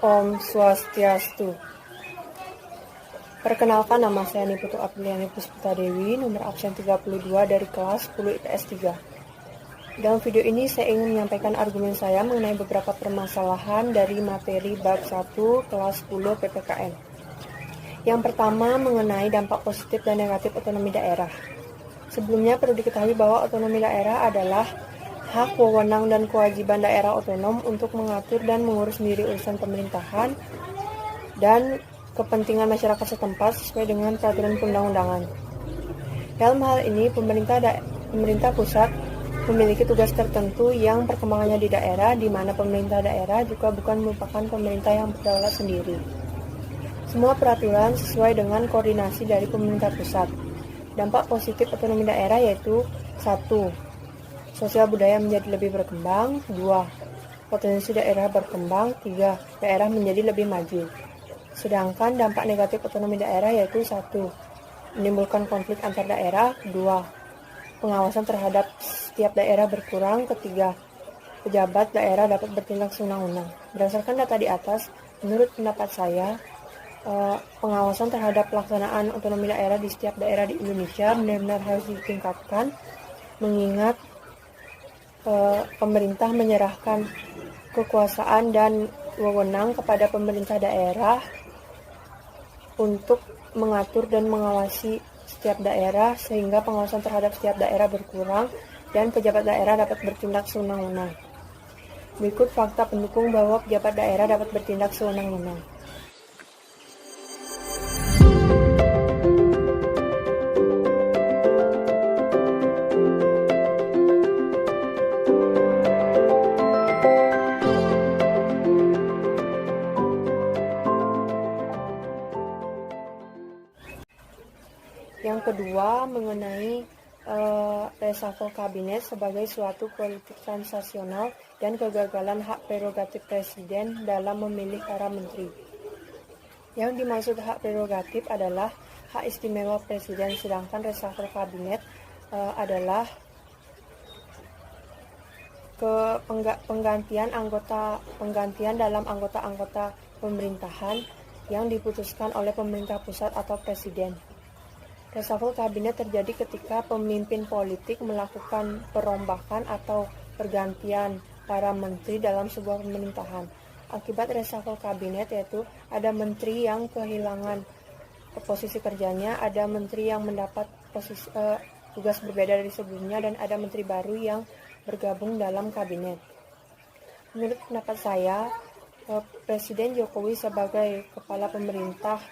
Om Swastiastu. Perkenalkan, nama saya Niputu Apriliani Puspita Dewi, nomor absen 32 dari kelas 10 IPS 3. Dalam video ini saya ingin menyampaikan argumen saya mengenai beberapa permasalahan dari materi bab 1 kelas 10 PPKN. Yang pertama, mengenai dampak positif dan negatif otonomi daerah. Sebelumnya perlu diketahui bahwa otonomi daerah adalah hak, wewenang, dan kewajiban daerah otonom untuk mengatur dan mengurus sendiri urusan pemerintahan dan kepentingan masyarakat setempat sesuai dengan peraturan perundang-undangan. Dalam hal ini, pemerintah pusat memiliki tugas tertentu yang perkembangannya di daerah, di mana pemerintah daerah juga bukan merupakan pemerintah yang berdaulat sendiri. Semua peraturan sesuai dengan koordinasi dari pemerintah pusat. Dampak positif otonomi daerah yaitu 1. Sosial budaya menjadi lebih berkembang. 2. Potensi daerah berkembang. 3. Daerah menjadi lebih maju. Sedangkan dampak negatif otonomi daerah yaitu 1. Menimbulkan konflik antar daerah. 2. Pengawasan terhadap setiap daerah berkurang. 3. Pejabat daerah dapat bertindak sewenang-wenang. Berdasarkan data di atas, menurut pendapat saya, pengawasan terhadap pelaksanaan otonomi daerah di setiap daerah di Indonesia benar-benar harus ditingkatkan, mengingat pemerintah menyerahkan kekuasaan dan wewenang kepada pemerintah daerah untuk mengatur dan mengawasi setiap daerah, sehingga pengawasan terhadap setiap daerah berkurang dan pejabat daerah dapat bertindak sewenang-wenang. Berikut fakta pendukung bahwa pejabat daerah dapat bertindak sewenang-wenang. Yang kedua, mengenai reshuffle kabinet sebagai suatu politik sensasional dan kegagalan hak prerogatif presiden dalam memilih para menteri. Yang dimaksud hak prerogatif adalah hak istimewa presiden, sedangkan reshuffle kabinet adalah penggantian dalam anggota-anggota pemerintahan yang diputuskan oleh pemerintah pusat atau presiden. Reshuffle kabinet terjadi ketika pemimpin politik melakukan perombakan atau pergantian para menteri dalam sebuah pemerintahan. Akibat reshuffle kabinet yaitu ada menteri yang kehilangan posisi kerjanya, ada menteri yang mendapat tugas berbeda dari sebelumnya, dan ada menteri baru yang bergabung dalam kabinet. Menurut pendapat saya, Presiden Jokowi sebagai kepala pemerintah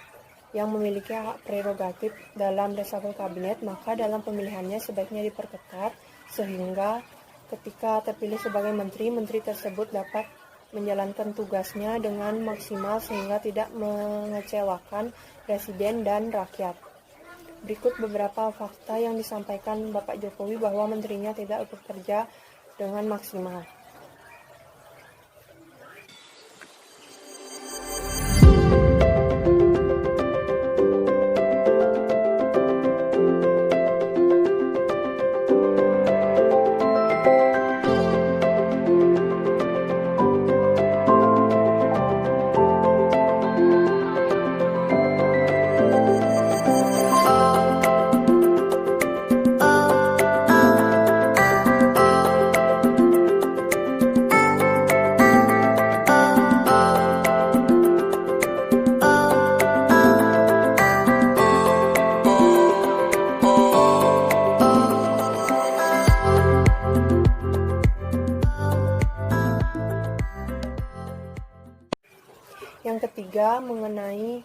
yang memiliki hak prerogatif dalam reshuffle kabinet, maka dalam pemilihannya sebaiknya diperketat sehingga ketika terpilih sebagai menteri, menteri tersebut dapat menjalankan tugasnya dengan maksimal sehingga tidak mengecewakan presiden dan rakyat. Berikut beberapa fakta yang disampaikan Bapak Jokowi bahwa menterinya tidak bekerja dengan maksimal. Yang ketiga, mengenai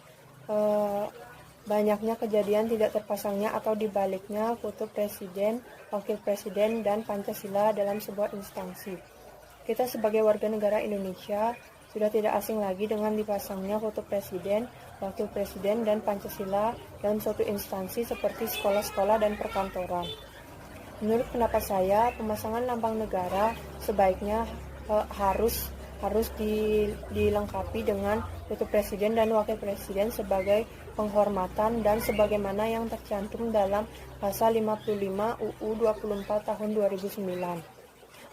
banyaknya kejadian tidak terpasangnya atau dibaliknya foto presiden, wakil presiden, dan Pancasila dalam sebuah instansi. Kita sebagai warga negara Indonesia sudah tidak asing lagi dengan dipasangnya foto presiden, wakil presiden, dan Pancasila dalam suatu instansi seperti sekolah-sekolah dan perkantoran. Menurut pendapat saya, pemasangan lambang negara sebaiknya harus dilengkapi dengan foto presiden dan wakil presiden sebagai penghormatan dan sebagaimana yang tercantum dalam pasal 55 UU 24 tahun 2009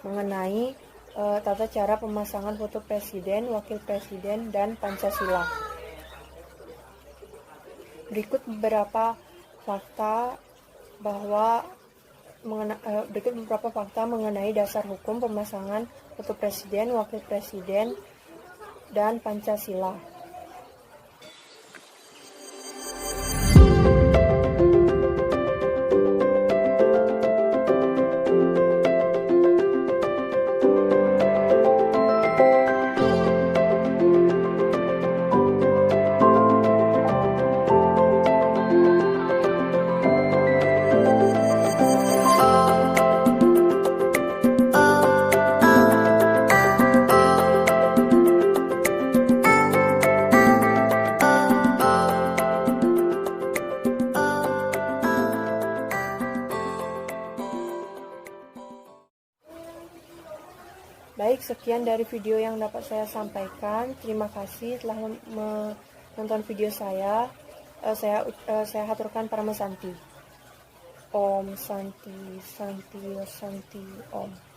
mengenai tata cara pemasangan foto presiden, wakil presiden, dan Pancasila. Berikut beberapa fakta mengenai dasar hukum pemasangan foto presiden, wakil presiden, dan Pancasila. Baik, sekian dari video yang dapat saya sampaikan. Terima kasih telah menonton video saya. Saya haturkan Parama Santi. Om Santi Santi Santi Om.